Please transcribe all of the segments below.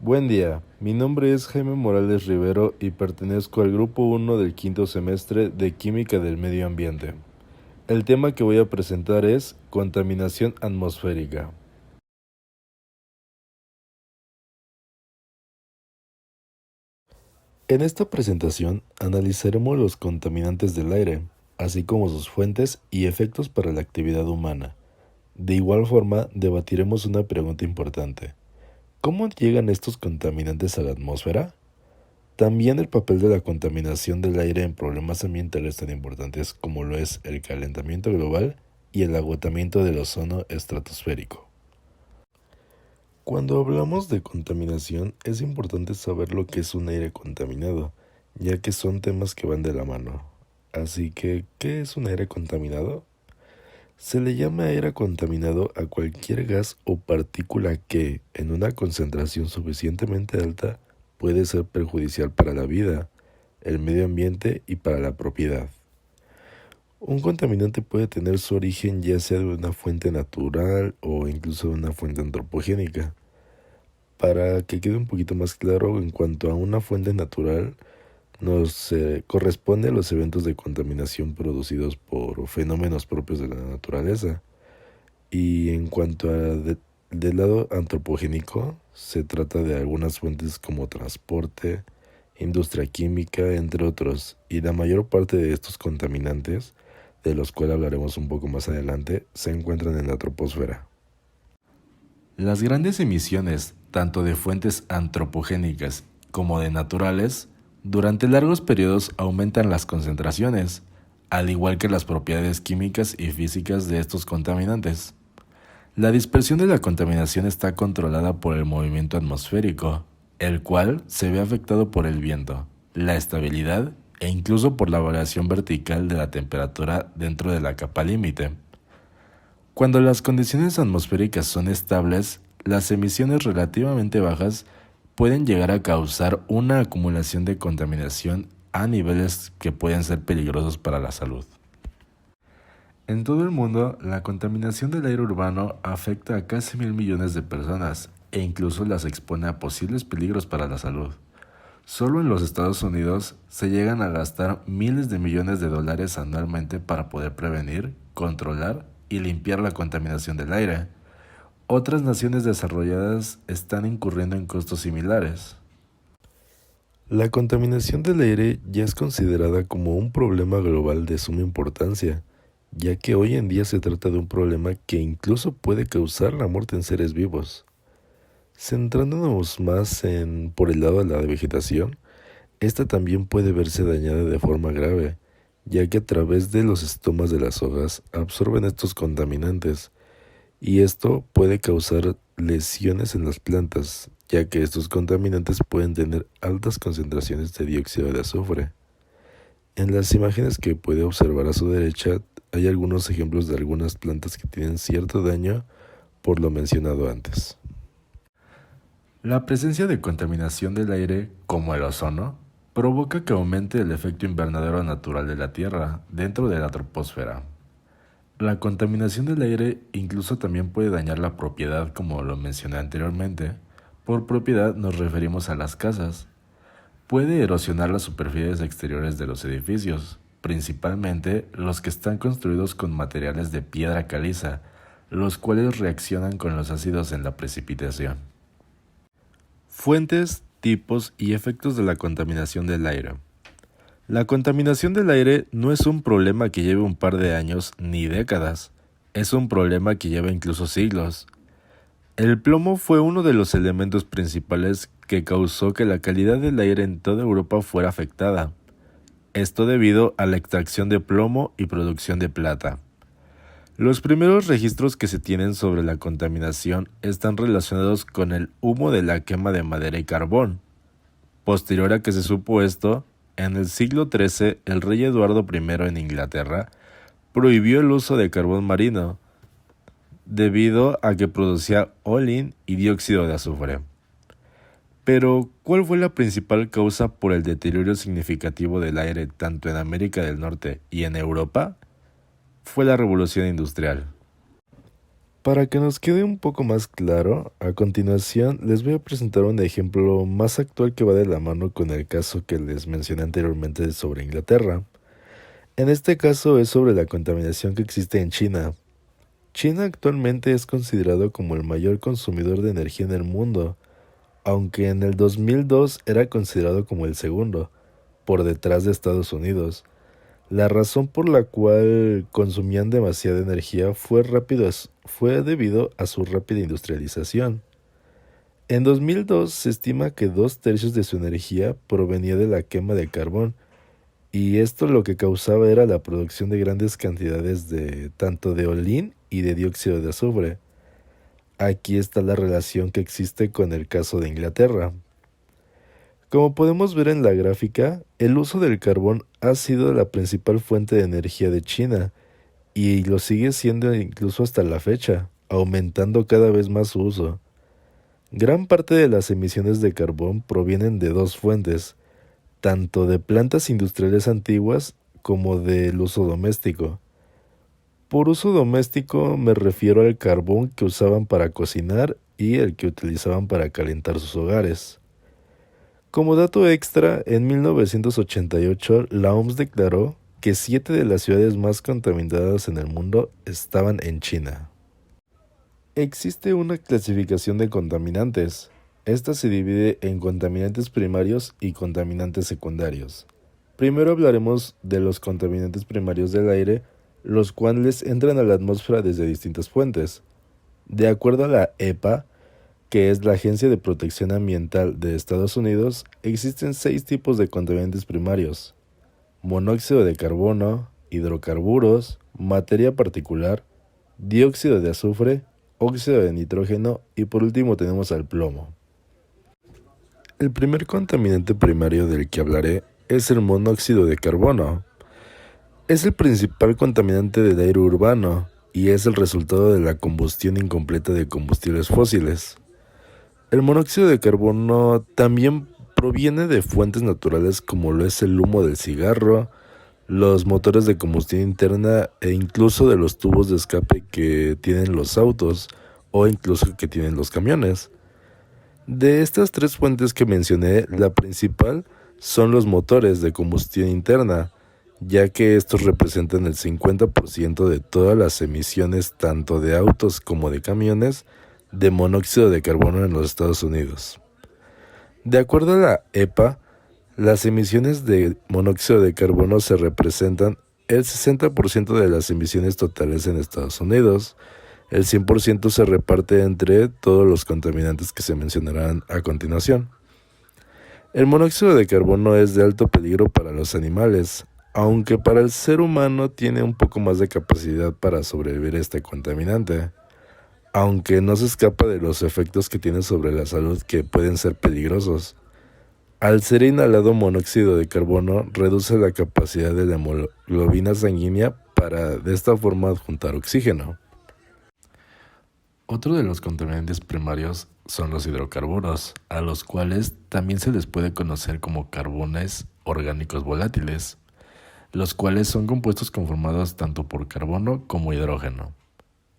Buen día, mi nombre es Jaime Morales Rivero y pertenezco al grupo 1 del quinto semestre de Química del Medio Ambiente. El tema que voy a presentar es contaminación atmosférica. En esta presentación analizaremos los contaminantes del aire, así como sus fuentes y efectos para la actividad humana. De igual forma, debatiremos una pregunta importante. ¿Cómo llegan estos contaminantes a la atmósfera? También el papel de la contaminación del aire en problemas ambientales tan importantes como lo es el calentamiento global y el agotamiento del ozono estratosférico. Cuando hablamos de contaminación es importante saber lo que es un aire contaminado, ya que son temas que van de la mano. Así que, ¿qué es un aire contaminado? Se le llama aire contaminado a cualquier gas o partícula que, en una concentración suficientemente alta, puede ser perjudicial para la vida, el medio ambiente y para la propiedad. Un contaminante puede tener su origen ya sea de una fuente natural o incluso de una fuente antropogénica. Para que quede un poquito más claro, en cuanto a una fuente natural, nos corresponde a los eventos de contaminación producidos por fenómenos propios de la naturaleza. Y en cuanto del lado antropogénico, se trata de algunas fuentes como transporte, industria química, entre otros, y la mayor parte de estos contaminantes, de los cuales hablaremos un poco más adelante, se encuentran en la troposfera. Las grandes emisiones, tanto de fuentes antropogénicas como de naturales, durante largos periodos aumentan las concentraciones, al igual que las propiedades químicas y físicas de estos contaminantes. La dispersión de la contaminación está controlada por el movimiento atmosférico, el cual se ve afectado por el viento, la estabilidad e incluso por la variación vertical de la temperatura dentro de la capa límite. Cuando las condiciones atmosféricas son estables, las emisiones relativamente bajas pueden llegar a causar una acumulación de contaminación a niveles que pueden ser peligrosos para la salud. En todo el mundo, la contaminación del aire urbano afecta a casi 1.000 millones de personas e incluso las expone a posibles peligros para la salud. Solo en los Estados Unidos se llegan a gastar miles de millones de dólares anualmente para poder prevenir, controlar y limpiar la contaminación del aire. Otras naciones desarrolladas están incurriendo en costos similares. La contaminación del aire ya es considerada como un problema global de suma importancia, ya que hoy en día se trata de un problema que incluso puede causar la muerte en seres vivos. Centrándonos más por el lado de la vegetación, esta también puede verse dañada de forma grave, ya que a través de los estomas de las hojas absorben estos contaminantes, y esto puede causar lesiones en las plantas, ya que estos contaminantes pueden tener altas concentraciones de dióxido de azufre. En las imágenes que puede observar a su derecha hay algunos ejemplos de algunas plantas que tienen cierto daño por lo mencionado antes. La presencia de contaminación del aire, como el ozono, provoca que aumente el efecto invernadero natural de la Tierra dentro de la troposfera. La contaminación del aire incluso también puede dañar la propiedad, como lo mencioné anteriormente. Por propiedad nos referimos a las casas. Puede erosionar las superficies exteriores de los edificios, principalmente los que están construidos con materiales de piedra caliza, los cuales reaccionan con los ácidos en la precipitación. Fuentes, tipos y efectos de la contaminación del aire. La contaminación del aire no es un problema que lleve un par de años ni décadas, es un problema que lleva incluso siglos. El plomo fue uno de los elementos principales que causó que la calidad del aire en toda Europa fuera afectada. Esto debido a la extracción de plomo y producción de plata. Los primeros registros que se tienen sobre la contaminación están relacionados con el humo de la quema de madera y carbón. Posterior a que se supo esto, en el siglo XIII el rey Eduardo I en Inglaterra prohibió el uso de carbón marino, debido a que producía olín y dióxido de azufre. Pero, ¿cuál fue la principal causa por el deterioro significativo del aire tanto en América del Norte y en Europa? Fue la Revolución Industrial. Para que nos quede un poco más claro, a continuación les voy a presentar un ejemplo más actual que va de la mano con el caso que les mencioné anteriormente sobre Inglaterra. En este caso es sobre la contaminación que existe en China. China actualmente es considerado como el mayor consumidor de energía en el mundo, aunque en el 2002 era considerado como el segundo, por detrás de Estados Unidos. La razón por la cual consumían demasiada energía fue debido a su rápida industrialización. En 2002 se estima que 2/3 de su energía provenía de la quema de carbón, y esto lo que causaba era la producción de grandes cantidades de tanto de olín y de dióxido de azufre. Aquí está la relación que existe con el caso de Inglaterra. Como podemos ver en la gráfica, el uso del carbón ha sido la principal fuente de energía de China y lo sigue siendo incluso hasta la fecha, aumentando cada vez más su uso. Gran parte de las emisiones de carbón provienen de dos fuentes, tanto de plantas industriales antiguas como del uso doméstico. Por uso doméstico me refiero al carbón que usaban para cocinar y el que utilizaban para calentar sus hogares. Como dato extra, en 1988 la OMS declaró que 7 de las ciudades más contaminadas en el mundo estaban en China. Existe una clasificación de contaminantes. Esta se divide en contaminantes primarios y contaminantes secundarios. Primero hablaremos de los contaminantes primarios del aire, los cuales entran a la atmósfera desde distintas fuentes. De acuerdo a la EPA, que es la Agencia de Protección Ambiental de Estados Unidos, existen 6 tipos de contaminantes primarios: monóxido de carbono, hidrocarburos, materia particular, dióxido de azufre, óxido de nitrógeno y por último tenemos al plomo. El primer contaminante primario del que hablaré es el monóxido de carbono. Es el principal contaminante del aire urbano y es el resultado de la combustión incompleta de combustibles fósiles. El monóxido de carbono también proviene de fuentes naturales como lo es el humo del cigarro, los motores de combustión interna e incluso de los tubos de escape que tienen los autos o incluso que tienen los camiones. De estas tres fuentes que mencioné, la principal son los motores de combustión interna, ya que estos representan el 50% de todas las emisiones tanto de autos como de camiones de monóxido de carbono en los Estados Unidos. De acuerdo a la EPA, las emisiones de monóxido de carbono se representan el 60% de las emisiones totales en Estados Unidos. El 100% se reparte entre todos los contaminantes que se mencionarán a continuación. El monóxido de carbono es de alto peligro para los animales, aunque para el ser humano tiene un poco más de capacidad para sobrevivir a este contaminante, aunque no se escapa de los efectos que tiene sobre la salud que pueden ser peligrosos. Al ser inhalado monóxido de carbono, reduce la capacidad de la hemoglobina sanguínea para de esta forma adjuntar oxígeno. Otro de los contaminantes primarios son los hidrocarburos, a los cuales también se les puede conocer como carbones orgánicos volátiles, los cuales son compuestos conformados tanto por carbono como hidrógeno.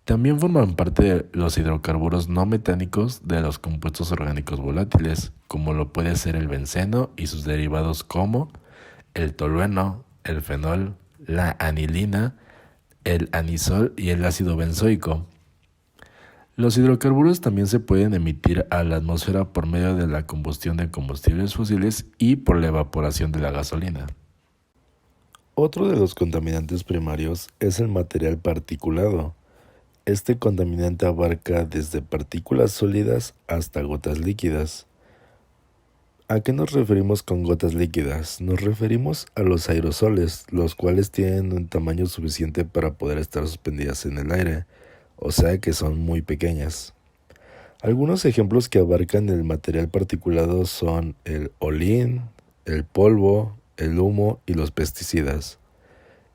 También forman parte de los hidrocarburos no metánicos de los compuestos orgánicos volátiles, como lo puede ser el benceno y sus derivados como el tolueno, el fenol, la anilina, el anisol y el ácido benzoico. Los hidrocarburos también se pueden emitir a la atmósfera por medio de la combustión de combustibles fósiles y por la evaporación de la gasolina. Otro de los contaminantes primarios es el material particulado. Este contaminante abarca desde partículas sólidas hasta gotas líquidas. ¿A qué nos referimos con gotas líquidas? Nos referimos a los aerosoles, los cuales tienen un tamaño suficiente para poder estar suspendidas en el aire, o sea que son muy pequeñas. Algunos ejemplos que abarcan el material particulado son el olín, el polvo, el humo y los pesticidas.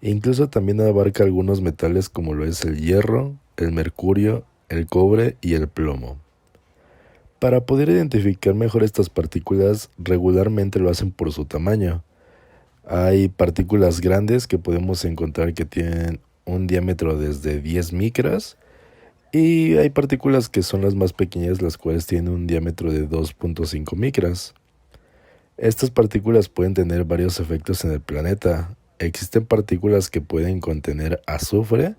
Incluso también abarca algunos metales como lo es el hierro, el mercurio, el cobre y el plomo. Para poder identificar mejor estas partículas, regularmente lo hacen por su tamaño. Hay partículas grandes que podemos encontrar que tienen un diámetro desde 10 micras Y hay partículas que son las más pequeñas, las cuales tienen un diámetro de 2.5 micras. Estas partículas pueden tener varios efectos en el planeta. Existen partículas que pueden contener azufre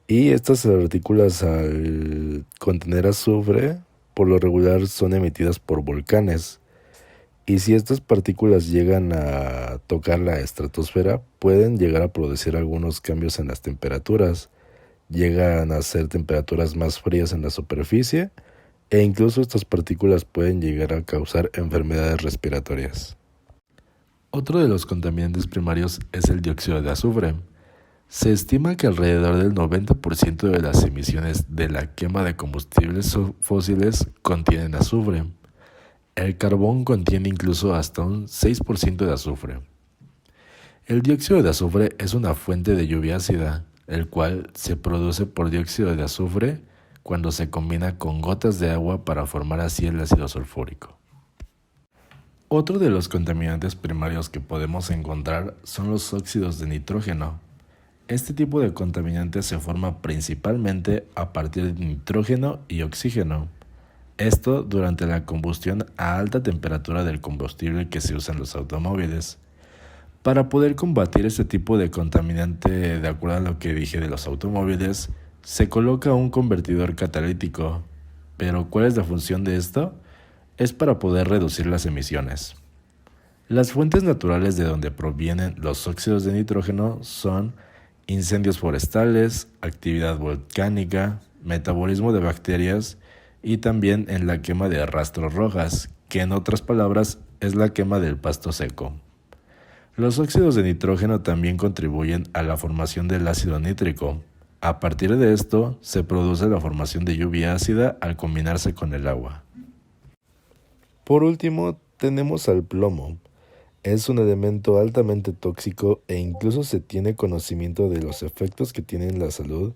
y estas partículas al contener azufre por lo regular son emitidas por volcanes. Y si estas partículas llegan a tocar la estratosfera, pueden llegar a producir algunos cambios en las temperaturas. Llegan a ser temperaturas más frías en la superficie e incluso estas partículas pueden llegar a causar enfermedades respiratorias. Otro de los contaminantes primarios es el dióxido de azufre. Se estima que alrededor del 90% de las emisiones de la quema de combustibles fósiles contienen azufre. El carbón contiene incluso hasta un 6% de azufre. El dióxido de azufre es una fuente de lluvia ácida, el cual se produce por dióxido de azufre cuando se combina con gotas de agua para formar así el ácido sulfúrico. Otro de los contaminantes primarios que podemos encontrar son los óxidos de nitrógeno. Este tipo de contaminante se forma principalmente a partir de nitrógeno y oxígeno. Esto durante la combustión a alta temperatura del combustible que se usa en los automóviles. Para poder combatir este tipo de contaminante, de acuerdo a lo que dije de los automóviles, se coloca un convertidor catalítico. Pero ¿cuál es la función de esto? Es para poder reducir las emisiones. Las fuentes naturales de donde provienen los óxidos de nitrógeno son incendios forestales, actividad volcánica, metabolismo de bacterias y también en la quema de rastros rojas, que en otras palabras es la quema del pasto seco. Los óxidos de nitrógeno también contribuyen a la formación del ácido nítrico. A partir de esto, se produce la formación de lluvia ácida al combinarse con el agua. Por último, tenemos al plomo. Es un elemento altamente tóxico e incluso se tiene conocimiento de los efectos que tiene en la salud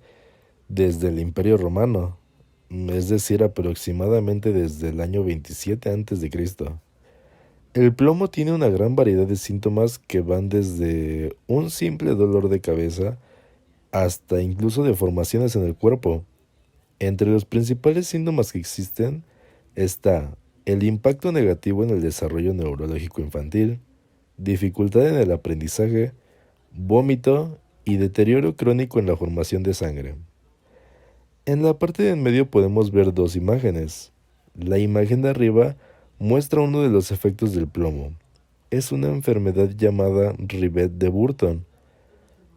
desde el Imperio Romano, es decir, aproximadamente desde el año 27 a.C. El plomo tiene una gran variedad de síntomas que van desde un simple dolor de cabeza hasta incluso deformaciones en el cuerpo. Entre los principales síntomas que existen está el impacto negativo en el desarrollo neurológico infantil, dificultad en el aprendizaje, vómito y deterioro crónico en la formación de sangre. En la parte de en medio podemos ver dos imágenes. La imagen de arriba muestra uno de los efectos del plomo. Es una enfermedad llamada Rivet de Burton.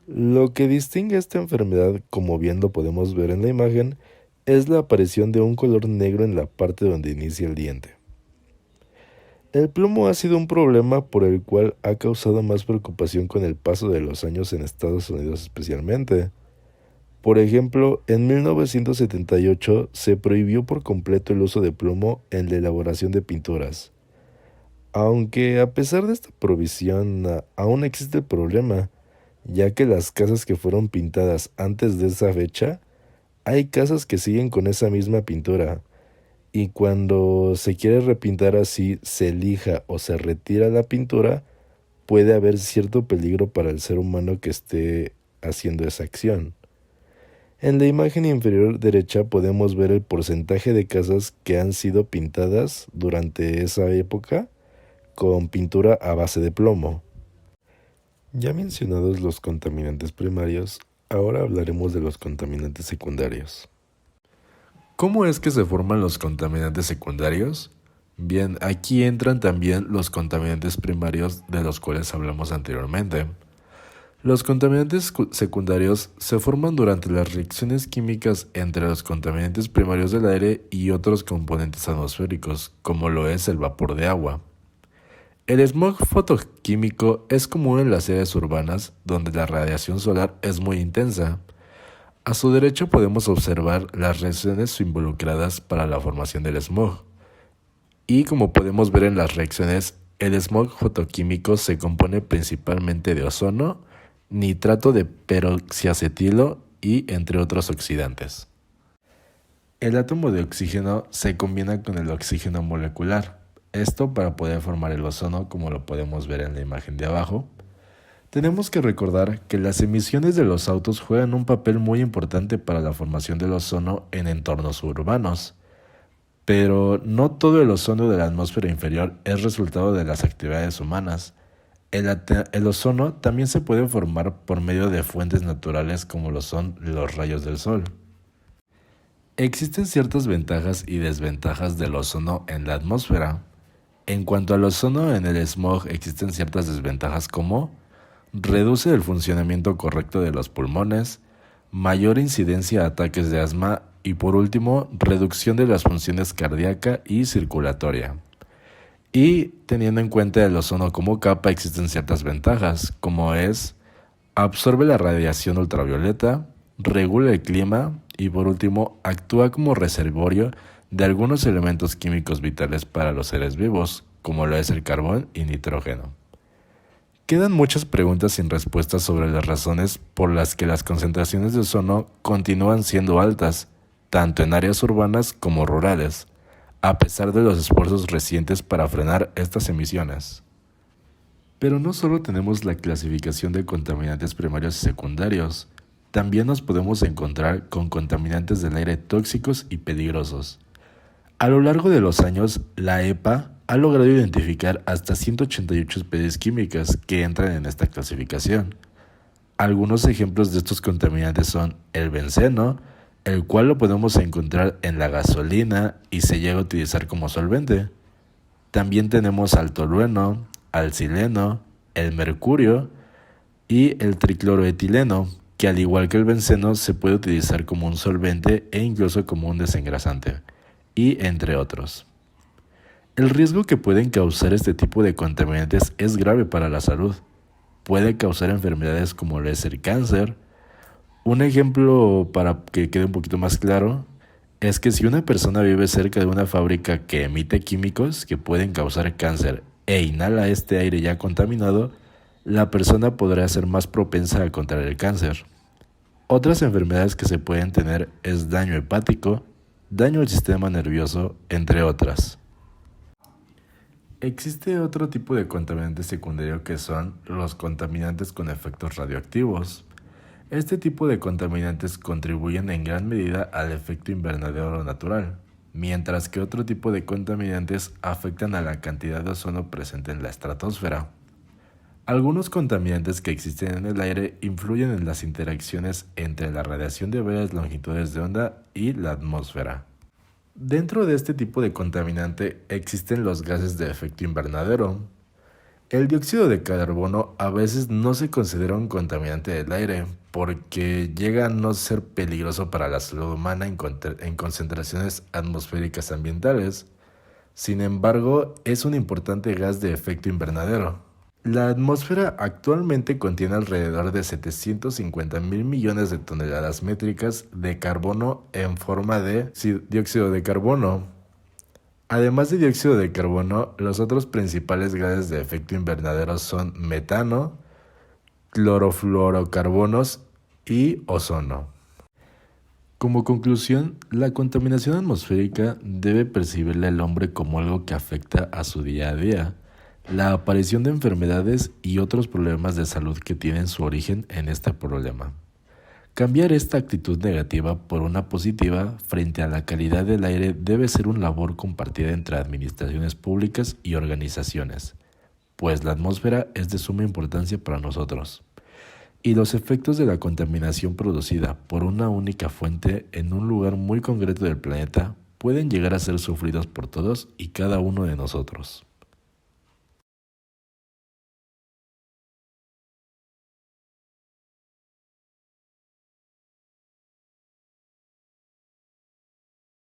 Lo que distingue a esta enfermedad, como bien lo podemos ver en la imagen, es la aparición de un color negro en la parte donde inicia el diente. El plomo ha sido un problema por el cual ha causado más preocupación con el paso de los años en Estados Unidos especialmente. Por ejemplo, en 1978 se prohibió por completo el uso de plomo en la elaboración de pinturas. Aunque a pesar de esta prohibición, aún existe el problema, ya que las casas que fueron pintadas antes de esa fecha, hay casas que siguen con esa misma pintura, y cuando se quiere repintar así, se elija o se retira la pintura, puede haber cierto peligro para el ser humano que esté haciendo esa acción. En la imagen inferior derecha podemos ver el porcentaje de casas que han sido pintadas durante esa época con pintura a base de plomo. Ya mencionados los contaminantes primarios, ahora hablaremos de los contaminantes secundarios. ¿Cómo es que se forman los contaminantes secundarios? Bien, aquí entran también los contaminantes primarios de los cuales hablamos anteriormente. Los contaminantes secundarios se forman durante las reacciones químicas entre los contaminantes primarios del aire y otros componentes atmosféricos, como lo es el vapor de agua. El smog fotoquímico es común en las áreas urbanas donde la radiación solar es muy intensa. A su derecha podemos observar las reacciones involucradas para la formación del smog. Y como podemos ver en las reacciones, el smog fotoquímico se compone principalmente de ozono, nitrato de peroxiacetilo y entre otros oxidantes. El átomo de oxígeno se combina con el oxígeno molecular, esto para poder formar el ozono como lo podemos ver en la imagen de abajo. Tenemos que recordar que las emisiones de los autos juegan un papel muy importante para la formación del ozono en entornos urbanos, pero no todo el ozono de la atmósfera inferior es resultado de las actividades humanas. El ozono también se puede formar por medio de fuentes naturales como lo son los rayos del sol. Existen ciertas ventajas y desventajas del ozono en la atmósfera. En cuanto al ozono en el smog existen ciertas desventajas como reduce el funcionamiento correcto de los pulmones, mayor incidencia a ataques de asma y por último, reducción de las funciones cardíaca y circulatoria. Y teniendo en cuenta el ozono como capa existen ciertas ventajas, como es absorbe la radiación ultravioleta, regula el clima y por último actúa como reservorio de algunos elementos químicos vitales para los seres vivos, como lo es el carbón y nitrógeno. Quedan muchas preguntas sin respuestas sobre las razones por las que las concentraciones de ozono continúan siendo altas, tanto en áreas urbanas como rurales, a pesar de los esfuerzos recientes para frenar estas emisiones. Pero no solo tenemos la clasificación de contaminantes primarios y secundarios, también nos podemos encontrar con contaminantes del aire tóxicos y peligrosos. A lo largo de los años, la EPA ha logrado identificar hasta 188 especies químicas que entran en esta clasificación. Algunos ejemplos de estos contaminantes son el benceno, el cual lo podemos encontrar en la gasolina y se llega a utilizar como solvente. También tenemos al tolueno, al xileno, el mercurio y el tricloroetileno, que al igual que el benceno se puede utilizar como un solvente e incluso como un desengrasante, y entre otros. El riesgo que pueden causar este tipo de contaminantes es grave para la salud. Puede causar enfermedades como lo es el cáncer. Un ejemplo para que quede un poquito más claro es que si una persona vive cerca de una fábrica que emite químicos que pueden causar cáncer e inhala este aire ya contaminado, la persona podrá ser más propensa a contraer el cáncer. Otras enfermedades que se pueden tener es daño hepático, daño al sistema nervioso, entre otras. Existe otro tipo de contaminante secundario que son los contaminantes con efectos radioactivos. Este tipo de contaminantes contribuyen en gran medida al efecto invernadero natural, mientras que otro tipo de contaminantes afectan a la cantidad de ozono presente en la estratosfera. Algunos contaminantes que existen en el aire influyen en las interacciones entre la radiación de varias longitudes de onda y la atmósfera. Dentro de este tipo de contaminante existen los gases de efecto invernadero. El dióxido de carbono a veces no se considera un contaminante del aire porque llega a no ser peligroso para la salud humana en concentraciones atmosféricas ambientales. Sin embargo, es un importante gas de efecto invernadero. La atmósfera actualmente contiene alrededor de 750,000 millones de toneladas métricas de carbono en forma de dióxido de carbono. Además de dióxido de carbono, los otros principales gases de efecto invernadero son metano, clorofluorocarbonos y ozono. Como conclusión, la contaminación atmosférica debe percibirla el hombre como algo que afecta a su día a día, la aparición de enfermedades y otros problemas de salud que tienen su origen en este problema. Cambiar esta actitud negativa por una positiva frente a la calidad del aire debe ser una labor compartida entre administraciones públicas y organizaciones, pues la atmósfera es de suma importancia para nosotros, y los efectos de la contaminación producida por una única fuente en un lugar muy concreto del planeta pueden llegar a ser sufridos por todos y cada uno de nosotros.